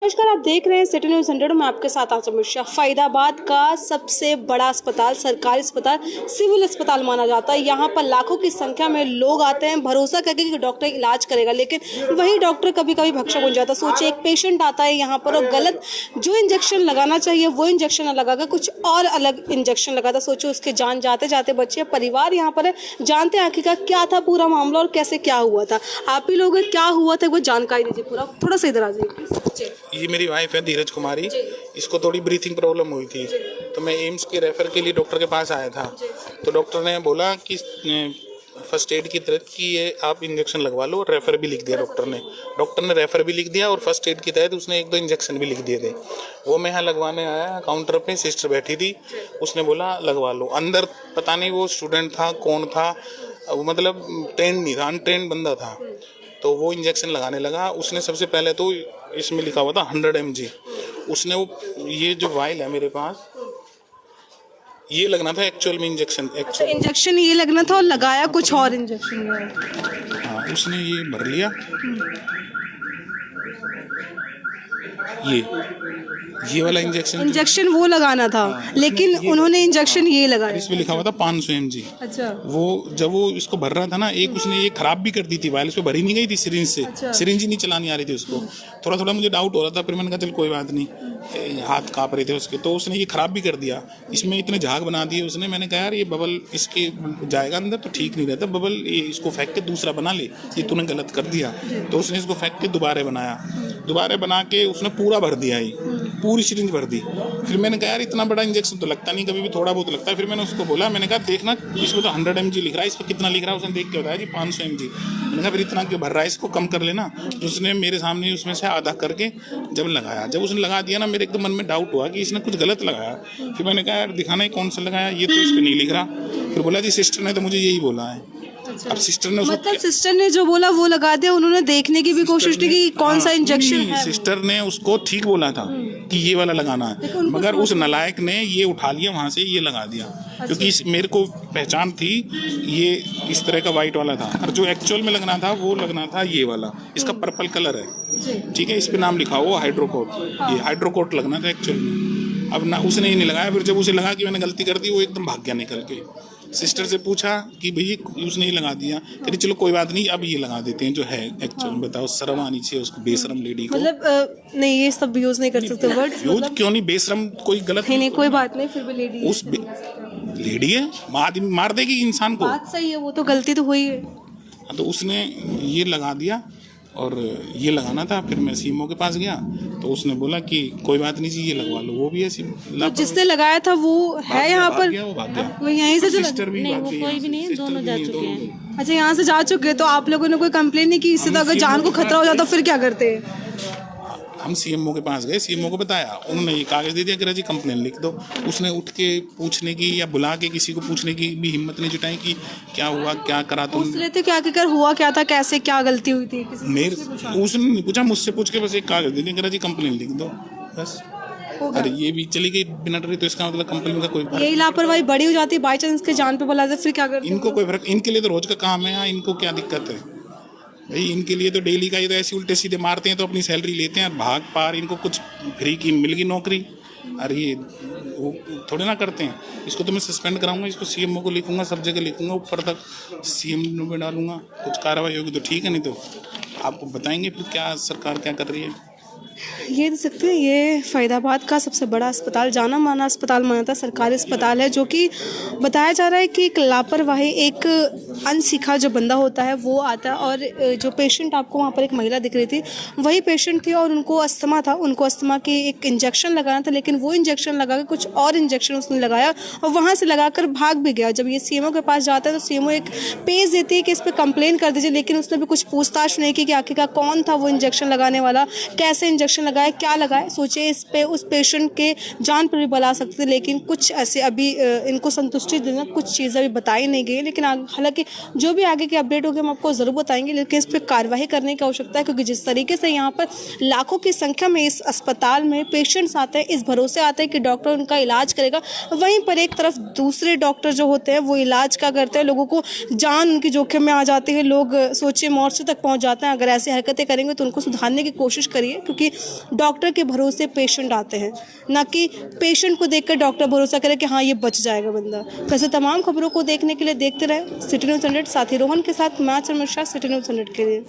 नमस्कार, आप देख रहे हैं सिटी न्यूज़ 100। मैं आपके साथ आजम मिश्रा। फरीदाबाद का सबसे बड़ा अस्पताल, सरकारी अस्पताल, सिविल अस्पताल माना जाता है। यहाँ पर लाखों की संख्या में लोग आते हैं भरोसा करके कि डॉक्टर इलाज करेगा, लेकिन वही डॉक्टर कभी कभी भक्षक बन जाता है। सोचिए, एक पेशेंट आता है यहाँ पर और गलत जो इंजेक्शन लगाना चाहिए वो इंजेक्शन न लगाकर कुछ और अलग इंजेक्शन लगाता। सोचिए, उसके जान जाते जाते बच्चे। परिवार यहाँ पर है, जानते हैं आखिरकार क्या था पूरा मामला और कैसे क्या हुआ था। आप ही लोग क्या हुआ था वो जानकारी दीजिए पूरा। थोड़ा सा इधर आ जाइए। ये मेरी वाइफ है धीरज कुमारी। इसको थोड़ी ब्रीथिंग प्रॉब्लम हुई थी, तो मैं एम्स के रेफर के लिए डॉक्टर के पास आया था। तो डॉक्टर ने बोला कि फर्स्ट एड की तहत कि ये आप इंजेक्शन लगवा लो। रेफर भी लिख दिया डॉक्टर ने रेफर भी लिख दिया और फर्स्ट एड की तहत उसने 1-2 इंजेक्शन भी लिख दिए थे। वो मैं यहाँ लगवाने आया, काउंटर पे सिस्टर बैठी थी, उसने बोला लगवा लो। अंदर पता नहीं वो स्टूडेंट था कौन था, मतलब ट्रेंड नहीं था, अनट्रेंड बंदा था। तो वो इंजेक्शन लगाने लगा। उसने सबसे पहले तो इसमें लिखा हुआ था 100 mg। उसने वो ये जो वाइल है मेरे पास, ये लगना था एक्चुअल में इंजेक्शन। इंजेक्शन ये लगना था और लगाया कुछ और इंजेक्शन। हाँ, उसने ये भर लिया। ये वाला इंजेक्शन वो लगाना था। हाँ, लेकिन उन्होंने इंजेक्शन ये लगाया। इसमें लिखा हुआ था 500 mg। अच्छा। वो जब वो इसको भर रहा था ना, एक उसने ये खराब भी कर दी थी वाइल, उसमें भरी नहीं गई थी सिरिंज से। अच्छा। सिरिंज ही नहीं चलानी आ रही थी उसको। थोड़ा थोड़ा मुझे डाउट हो रहा था, फिर मैंने कहा चल कोई बात नहीं, हाथ कांप रहे थे उसके, तो उसने ये खराब भी कर दिया। इसमें इतने झाग बना दिए उसने। मैंने कहा यार ये बबल इसके जाएगा अंदर तो ठीक नहीं रहता, बबल ये इसको फेंक के दूसरा बना ले, ये तूने गलत कर दिया। तो उसने इसको फेंक के दोबारा बनाया, दोबारा बना के उसने पूरा भर दिया, ही पूरी सिरिंज भर दी। फिर मैंने कहा यार इतना बड़ा इंजेक्शन तो लगता नहीं, कभी भी थोड़ा बहुत लगता है। फिर मैंने उसको बोला, मैंने कहा देखना इसमें तो 100 mg लिख रहा है, इस पर कितना लिख रहा है। उसने देख के बताया जी 500 mg। मैंने कहा फिर इतना क्यों भर रहा है, इसको कम कर लेना। तो उसने मेरे सामने उसमें से आधा करके जब लगाया, जब उसने लगा दिया ना, मेरे एकदम मन में डाउट हुआ कि इसने कुछ गलत लगाया। फिर मैंने कहा यार दिखाना है कौन सा लगाया, ये तो इस पर नहीं लिख रहा। फिर बोला जी सिस्टर ने तो मुझे यही बोला है। अब सिस्टर ने सिस्टर ने जो बोला वो लगा दिया। उन्होंने देखने की भी कोशिश की कि कौन सा इंजेक्शन है। सिस्टर ने उसको ठीक बोला था कि ये वाला लगाना है, मगर उस नालायक ने ये उठा लिया वहां से, ये लगा दिया। क्योंकि मेरे को पहचान थी ये इस तरह का वाइट वाला था, और जो एक्चुअल में लगना था वो लगना था ये वाला। इसका पर्पल कलर है, ठीक है, इस पे नाम लिखा हुआ हाइड्रोकोट। ये हाइड्रोकोट लगना था एक्चुअल में। अब ना उसने ही नहीं लगाया। फिर जब उसे लगा कि मैंने गलती कर दी, वो एकदम भाग गया निकल के। सिस्टर से पूछा कि भैया उसने ही लगा दिया। कहती चलो कोई बात नहीं, अब ये लगा देते हैं जो है एक्चुअल में। बताओ, शर्म आनी चाहिए उसको, बेशरम लेडी को। मतलब नहीं, ये सब यूज नहीं कर सकते वर्ड। यूज क्यों नहीं, बेशरम कोई गलत नहीं, कोई बात नहीं, फिर भी लेडी उस लेडी है, आदमी मार देगी इंसान को। बात सही है, वो तो गलती तो हुई है। तो उसने ये लगा दिया और ये लगाना था। फिर मैं सीएमओ के पास गया तो उसने बोला कि कोई बात नहीं जी, ये लगवा लो। वो भी है तो जिसने लगाया था वो है यहाँ पर, वो भाग गया। वो यहीं से सिस्टर भी भाग गई, कोई भी नहीं है, दोनों जा चुके हैं। अच्छा, यहाँ से जा चुके। तो आप लोगों ने कोई कंप्लेन नहीं की इससे? तो अगर जान को खतरा हो जाता फिर क्या करते? हम सीएमओ के पास गए, सीएमओ को बताया, उन्होंने ये कागज दे दिया कि जी कंप्लेन लिख दो। उसने उठ के पूछने की या बुला के किसी को पूछने की भी हिम्मत नहीं जुटाई कि क्या हुआ, क्या करा तुम। पूछ लेते क्या कर हुआ, क्या था, कैसे क्या गलती हुई थी। उसने नहीं पूछा, मुझसे पूछ के बस एक कागज दे दिया, जी कंप्लेन लिख दो बस। अरे ये भी चली गई बिना डरे, तो इसका मतलब कंप्लेन का कोई फर्क। यही लापरवाही बड़ी हो जाती है, बाई चांस के जान पे बुला दे फिर क्या करते? इनको कोई फर्क, इनके लिए तो रोज का काम है। इनको क्या दिक्कत है भाई, इनके लिए तो डेली का। ये तो ऐसे उल्टे सीधे मारते हैं तो अपनी सैलरी लेते हैं, भाग पार इनको कुछ फ्री की मिल गई नौकरी। अरे ये वो थोड़े ना करते हैं। इसको तो मैं सस्पेंड कराऊंगा, इसको सीएमओ को लिखूंगा, सब जगह लिखूंगा, ऊपर तक सीएम में डालूंगा। कुछ कार्रवाई होगी तो ठीक है, नहीं तो आपको बताएंगे फिर क्या सरकार क्या कर रही है। ये देख सकते हैं, ये फरीदाबाद का सबसे बड़ा अस्पताल, जाना माना अस्पताल माना था, सरकारी अस्पताल है, जो कि बताया जा रहा है कि एक लापरवाही, एक अनसीखा जो बंदा होता है वो आता है। और जो पेशेंट आपको वहाँ पर एक महिला दिख रही थी, वही पेशेंट थी और उनको अस्थमा था। उनको अस्थमा की एक इंजेक्शन लगाना था, लेकिन वो इंजेक्शन लगा कर कुछ और इंजेक्शन उसने लगाया और वहाँ से लगाकर भाग भी गया। जब ये सीएमओ के पास जाता है तो सीएमओ एक पेज देती है कि इस पर कंप्लेन कर दीजिए, लेकिन उसने भी कुछ पूछताछ नहीं की कि आखिरकार कौन था वो इंजेक्शन लगाने वाला, कैसे इंजेक्शन लगाया, क्या लगाया। सोचिए, इस पे उस पेशेंट के जान पर भी बला सकते थे, लेकिन कुछ ऐसे अभी इनको संतुष्टि देना कुछ चीज़ें अभी बताई नहीं गई। लेकिन हालांकि जो भी आगे की अपडेट होगी हम आपको ज़रूर बताएंगे, लेकिन इस पर कार्रवाई करने की आवश्यकता है, क्योंकि जिस तरीके से यहाँ पर लाखों की संख्या में इस अस्पताल में पेशेंट्स आते हैं, इस भरोसे आते हैं कि डॉक्टर उनका इलाज करेगा, वहीं पर एक तरफ दूसरे डॉक्टर जो होते हैं वो इलाज क्या करते हैं, लोगों को जान उनकी जोखिम में आ जाती है, लोग सोचिए मौत तक पहुँच जाते हैं। अगर ऐसी हरकतें करेंगे तो उनको सुधारने की कोशिश करिए, क्योंकि डॉक्टर के भरोसे पेशेंट आते हैं, ना कि पेशेंट को देखकर डॉक्टर भरोसा करे कि हाँ ये बच जाएगा बंदा। वैसे तमाम खबरों को देखने के लिए देखते रहे सिटी न्यूज़ 100, साथी रोहन के साथ मैं चंद्र मिश्रा, सिटी न्यूज़ 100 के लिए।